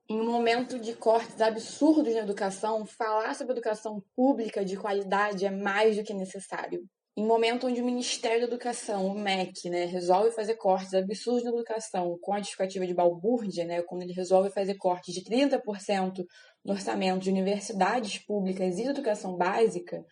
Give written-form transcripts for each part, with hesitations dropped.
Em um momento de cortes absurdos na educação, falar sobre educação pública de qualidade é mais do que necessário. Em um momento onde o Ministério da Educação, o MEC, né, resolve fazer cortes absurdos na educação com a justificativa de balbúrdia, né, quando ele resolve fazer cortes de 30% no orçamento de universidades públicas e de educação básica,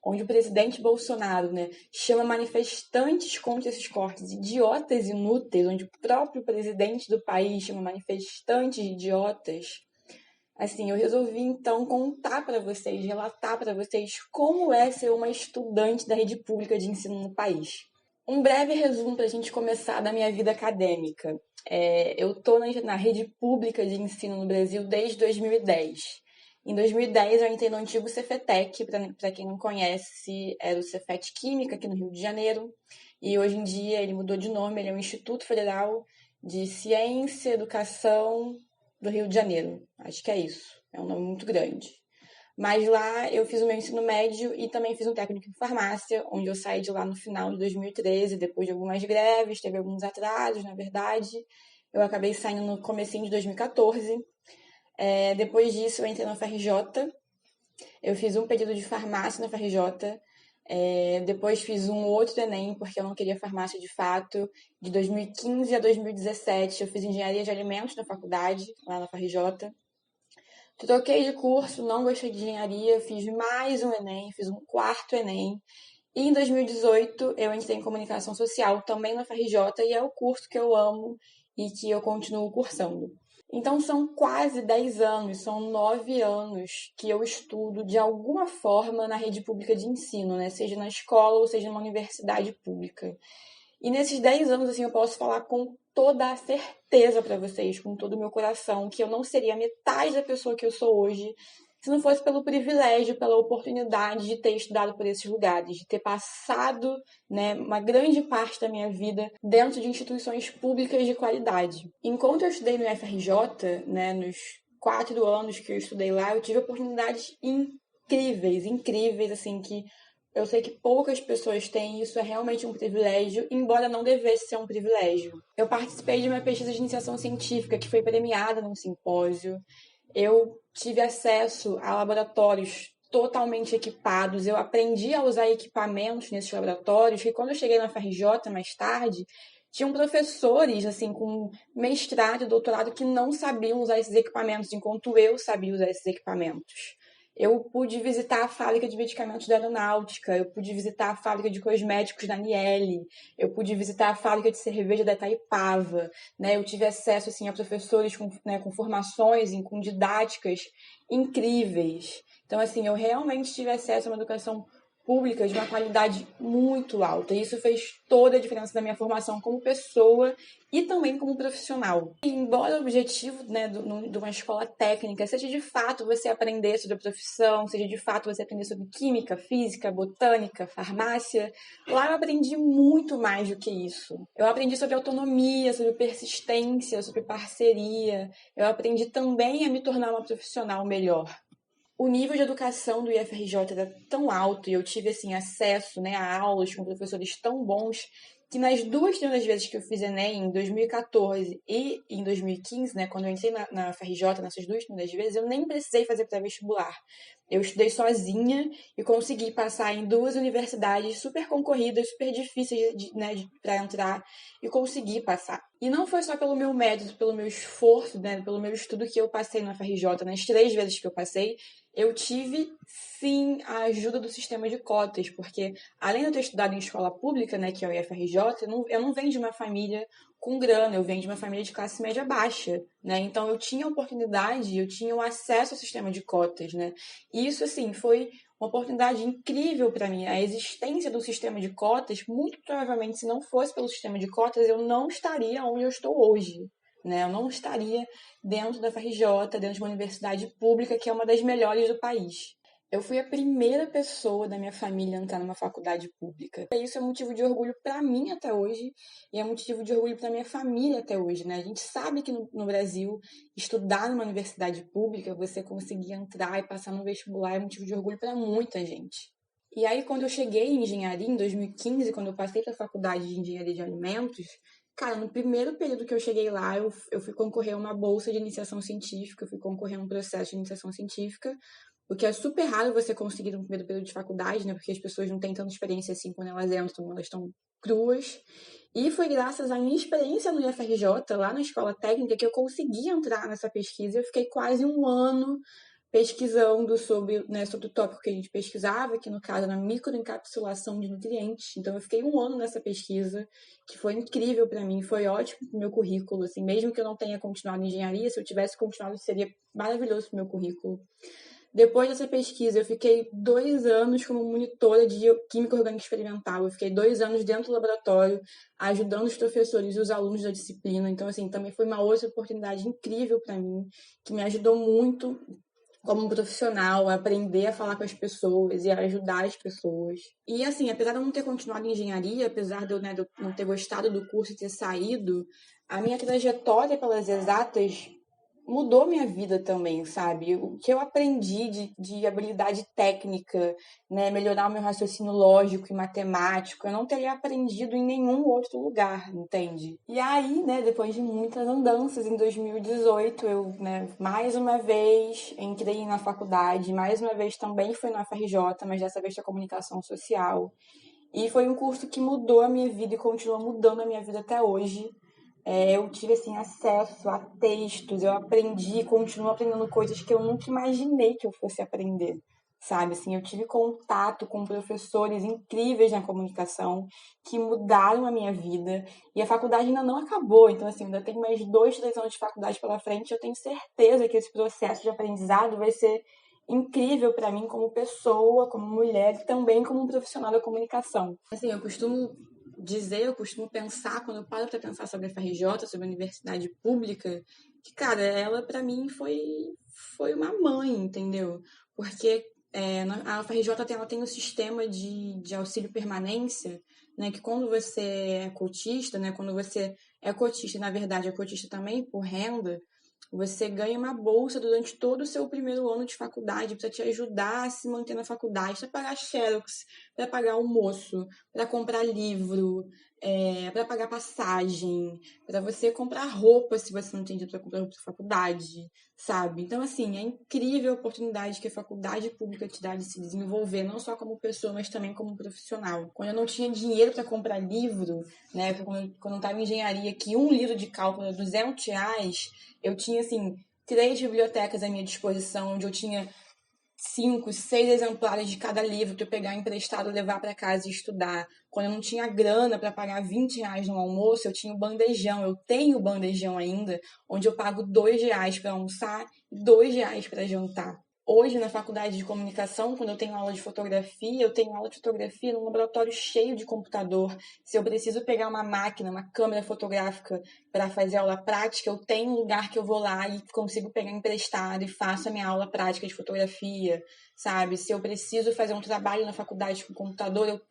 onde o presidente Bolsonaro, né, chama manifestantes contra esses cortes idiotas inúteis, onde o próprio presidente do país chama manifestantes de idiotas. Assim, eu resolvi então contar para vocês, relatar para vocês como é ser uma estudante da rede pública de ensino no país. Um breve resumo para a gente começar da minha vida acadêmica. Eu estou na rede pública de ensino no Brasil desde 2010. Em 2010, eu entrei no antigo Cefetec, para quem não conhece, era o Cefet Química, aqui no Rio de Janeiro. E hoje em dia ele mudou de nome, ele é o Instituto Federal de Ciência e Educação do Rio de Janeiro. Acho que é isso, é um nome muito grande. Mas lá eu fiz o meu ensino médio e também fiz um técnico em farmácia, onde eu saí de lá no final de 2013, depois de algumas greves, teve alguns atrasos, na verdade. Eu acabei saindo no comecinho de 2014. Depois disso, eu entrei na FRJ. Eu fiz um período de farmácia na FRJ. Depois fiz um outro Enem, porque eu não queria farmácia de fato. De 2015 a 2017, eu fiz engenharia de alimentos na faculdade, lá na FRJ. Troquei de curso, não gostei de engenharia, fiz mais um Enem, fiz um quarto Enem. E em 2018 eu entrei em comunicação social, também na FRJ, e é o curso que eu amo e que eu continuo cursando. Então são quase 10 anos, são 9 anos que eu estudo de alguma forma na rede pública de ensino, né? Seja na escola ou seja numa universidade pública. E nesses 10 anos, assim, eu posso falar com toda a certeza para vocês, com todo o meu coração, que eu não seria metade da pessoa que eu sou hoje se não fosse pelo privilégio, pela oportunidade de ter estudado por esses lugares, de ter passado, né, uma grande parte da minha vida dentro de instituições públicas de qualidade. Enquanto eu estudei no FRJ, né, nos 4 anos que eu estudei lá, eu tive oportunidades incríveis, assim, que eu sei que poucas pessoas têm, isso é realmente um privilégio, embora não devesse ser um privilégio. Eu participei de uma pesquisa de iniciação científica que foi premiada num simpósio. Eu tive acesso a laboratórios totalmente equipados. Eu aprendi a usar equipamentos nesses laboratórios, que quando eu cheguei na FRJ mais tarde, tinham professores assim com mestrado e doutorado que não sabiam usar esses equipamentos, enquanto eu sabia usar esses equipamentos. Eu pude visitar a fábrica de medicamentos da Aeronáutica, eu pude visitar a fábrica de cosméticos da Aniele, eu pude visitar a fábrica de cerveja da Itaipava, né? Eu tive acesso assim, a professores com formações, com didáticas incríveis. Então, assim, eu realmente tive acesso a uma educação pública de uma qualidade muito alta. E isso fez toda a diferença na minha formação como pessoa e também como profissional. E embora o objetivo, né, de uma escola técnica seja de fato você aprender sobre a profissão, seja de fato você aprender sobre química, física, botânica, farmácia, lá eu aprendi muito mais do que isso. Eu aprendi sobre autonomia, sobre persistência, sobre parceria. Eu aprendi também a me tornar uma profissional melhor. O nível de educação do IFRJ era tão alto e eu tive assim acesso, né, a aulas com professores tão bons que nas duas primeiras vezes que eu fiz Enem, em 2014 e em 2015, né, quando eu entrei na FRJ, nessas duas primeiras vezes, eu nem precisei fazer pré-vestibular. Eu estudei sozinha e consegui passar em duas universidades super concorridas, super difíceis para entrar, e consegui passar. E não foi só pelo meu mérito, pelo meu esforço, né, pelo meu estudo que eu passei na FRJ, nas 3 vezes que eu passei, eu tive, sim, a ajuda do sistema de cotas, porque além de eu ter estudado em escola pública, né, que é o IFRJ, eu não venho de uma família com grana, eu venho de uma família de classe média baixa, né? Então eu tinha oportunidade, eu tinha o acesso ao sistema de cotas, né? E isso, assim, foi uma oportunidade incrível para mim. A existência do sistema de cotas, muito provavelmente, se não fosse pelo sistema de cotas, eu não estaria onde eu estou hoje, né? Eu não estaria dentro da FRJ, dentro de uma universidade pública que é uma das melhores do país. Eu fui a primeira pessoa da minha família a entrar numa faculdade pública. Isso é motivo de orgulho para mim até hoje e é motivo de orgulho para minha família até hoje, né? A gente sabe que no Brasil, estudar numa universidade pública, você conseguir entrar e passar no vestibular é motivo de orgulho para muita gente. E aí, quando eu cheguei em engenharia, em 2015, quando eu passei para a faculdade de engenharia de alimentos, Cara, no primeiro período que eu cheguei lá, eu fui concorrer a uma bolsa de iniciação científica, eu fui concorrer a um processo de iniciação científica, o que é super raro você conseguir no primeiro período de faculdade, né? Porque as pessoas não têm tanta experiência assim quando elas entram, elas estão cruas. E foi graças à minha experiência no IFRJ, lá na escola técnica, que eu consegui entrar nessa pesquisa. Eu fiquei quase um ano pesquisando sobre, né, sobre o tópico que a gente pesquisava, que no caso era microencapsulação de nutrientes. Então eu fiquei um ano nessa pesquisa, que foi incrível para mim, foi ótimo pro meu currículo, assim, mesmo que eu não tenha continuado em engenharia, se eu tivesse continuado seria maravilhoso pro meu currículo. Depois dessa pesquisa, eu fiquei 2 anos como monitora de química orgânica experimental. Eu fiquei 2 anos dentro do laboratório, ajudando os professores e os alunos da disciplina. Então, assim, também foi uma outra oportunidade incrível para mim, que me ajudou muito como profissional, a aprender a falar com as pessoas e a ajudar as pessoas. E assim, apesar de eu não ter continuado em engenharia, apesar de eu não ter gostado do curso e ter saído, a minha trajetória pelas exatas mudou minha vida também, sabe? O que eu aprendi de habilidade técnica, né? Melhorar o meu raciocínio lógico e matemático, eu não teria aprendido em nenhum outro lugar, entende? E aí, né, depois de muitas andanças, em 2018, eu, né, mais uma vez entrei na faculdade, mais uma vez também fui na FRJ, mas dessa vez para comunicação social. E foi um curso que mudou a minha vida e continua mudando a minha vida até hoje. Eu tive assim acesso a textos, eu aprendi, continuo aprendendo coisas que eu nunca imaginei que eu fosse aprender, sabe? Assim, eu tive contato com professores incríveis na comunicação que mudaram a minha vida e a faculdade ainda não acabou, então assim, ainda tenho mais 2, 3 anos de faculdade pela frente. Eu tenho certeza que esse processo de aprendizado vai ser incrível para mim como pessoa, como mulher e também como um profissional da comunicação. Assim, eu costumo pensar, quando eu paro para pensar sobre a FRJ, sobre a universidade pública, que, cara, ela para mim foi uma mãe, entendeu? Porque a FRJ ela tem um sistema de auxílio permanência, né, que quando você é cotista, né, quando você é cotista, na verdade é cotista também por renda, você ganha uma bolsa durante todo o seu primeiro ano de faculdade para te ajudar a se manter na faculdade, para pagar xerox, para pagar almoço, para comprar livro, para pagar passagem, para você comprar roupa se você não tem dinheiro para comprar roupa para faculdade, sabe? Então, assim, é incrível a oportunidade que a faculdade pública te dá de se desenvolver, não só como pessoa, mas também como profissional. Quando eu não tinha dinheiro para comprar livro, né, quando eu estava em engenharia, que um livro de cálculo era R$ 200, eu tinha, assim, 3 bibliotecas à minha disposição, onde eu tinha 5, 6 exemplares de cada livro para eu pegar emprestado, levar para casa e estudar. Quando eu não tinha grana para pagar R$ 20 no almoço, eu tinha o bandejão. Eu tenho o bandejão ainda, onde eu pago R$ 2 para almoçar e R$ 2 para jantar. Hoje, na faculdade de comunicação, quando eu tenho aula de fotografia, eu tenho aula de fotografia num laboratório cheio de computador. Se eu preciso pegar uma máquina, uma câmera fotográfica para fazer aula prática, eu tenho um lugar que eu vou lá e consigo pegar emprestado e faço a minha aula prática de fotografia, sabe? Se eu preciso fazer um trabalho na faculdade com computador, eu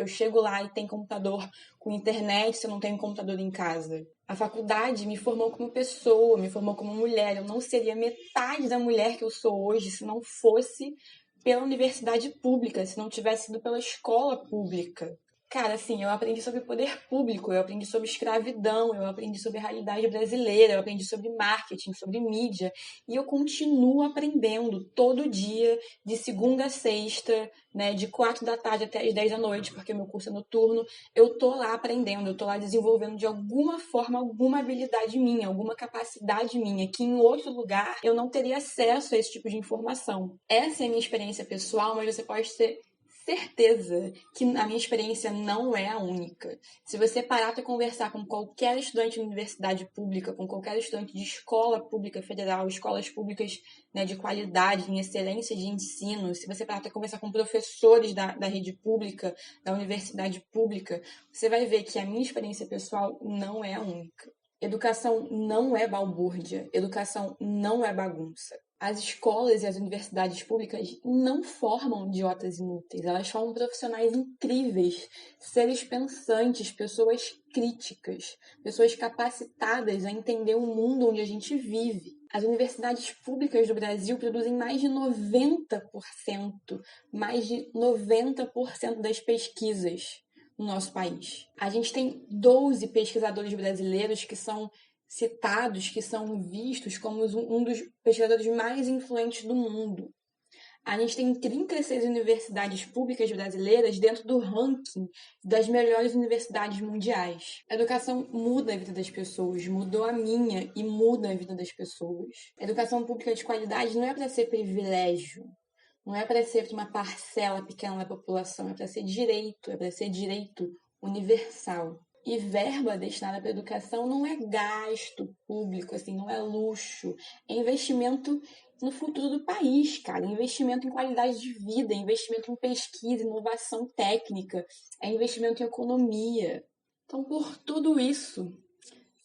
chego lá e tem computador com internet, se eu não tenho computador em casa. A faculdade me formou como pessoa, me formou como mulher. Eu não seria metade da mulher que eu sou hoje se não fosse pela universidade pública, se não tivesse sido pela escola pública. Cara, assim, eu aprendi sobre poder público, eu aprendi sobre escravidão, eu aprendi sobre a realidade brasileira, eu aprendi sobre marketing, sobre mídia, e eu continuo aprendendo todo dia, de segunda a sexta, né, de 4 da tarde até as 10 da noite, porque meu curso é noturno. Eu tô lá aprendendo, eu tô lá desenvolvendo de alguma forma alguma habilidade minha, alguma capacidade minha, que em outro lugar eu não teria acesso a esse tipo de informação. Essa é a minha experiência pessoal, mas você pode ter certeza que a minha experiência não é a única. Se você parar para conversar com qualquer estudante de universidade pública, com qualquer estudante de escola pública federal, escolas públicas, né, de qualidade, em excelência de ensino, se você parar para conversar com professores da rede pública, da universidade pública, você vai ver que a minha experiência pessoal não é a única. Educação não é balbúrdia, educação não é bagunça. As escolas e as universidades públicas não formam idiotas inúteis, elas formam profissionais incríveis, seres pensantes, pessoas críticas, pessoas capacitadas a entender o mundo onde a gente vive. As universidades públicas do Brasil produzem mais de 90% das pesquisas. no nosso país. A gente tem 12 pesquisadores brasileiros que são citados, que são vistos como um dos pesquisadores mais influentes do mundo. A gente tem 36 universidades públicas brasileiras dentro do ranking das melhores universidades mundiais. A educação muda a vida das pessoas, mudou a minha e muda a vida das pessoas. A educação pública de qualidade não é para ser privilégio, não é para ser uma parcela pequena da população, é para ser direito universal. E verba destinada para a educação não é gasto público, assim, não é luxo, é investimento no futuro do país, cara. Investimento em qualidade de vida, investimento em pesquisa, inovação técnica, é investimento em economia. Então, por tudo isso,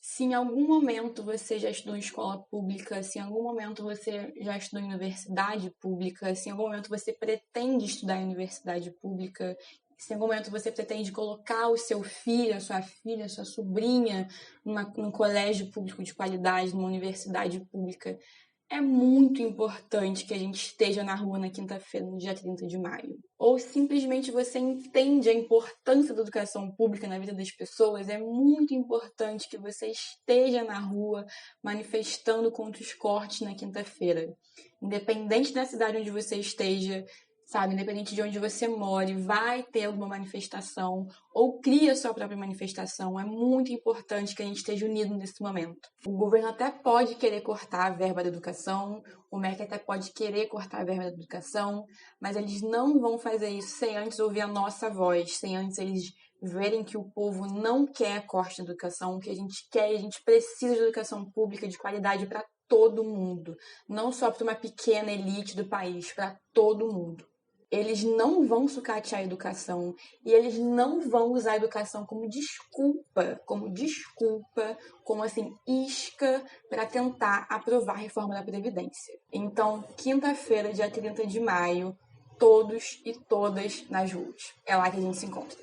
se em algum momento você já estudou em escola pública, se em algum momento você já estudou em universidade pública, se em algum momento você pretende estudar em universidade pública, se em algum momento você pretende colocar o seu filho, a sua filha, a sua sobrinha num colégio público de qualidade, numa universidade pública, é muito importante que a gente esteja na rua na quinta-feira, no dia 30 de maio. Ou simplesmente você entende a importância da educação pública na vida das pessoas, é muito importante que você esteja na rua manifestando contra os cortes na quinta-feira. Independente da cidade onde você esteja, sabe, independente de onde você more, vai ter alguma manifestação ou cria a sua própria manifestação. É muito importante que a gente esteja unido nesse momento. O governo até pode querer cortar a verba da educação, o MEC até pode querer cortar a verba da educação, mas eles não vão fazer isso sem antes ouvir a nossa voz, sem antes eles verem que o povo não quer corte na educação, que a gente quer e a gente precisa de educação pública de qualidade para todo mundo, não só para uma pequena elite do país, para todo mundo. Eles não vão sucatear a educação e eles não vão usar a educação como desculpa, como assim, isca para tentar aprovar a reforma da Previdência. Então, quinta-feira, dia 30 de maio, todos e todas nas ruas. É lá que a gente se encontra.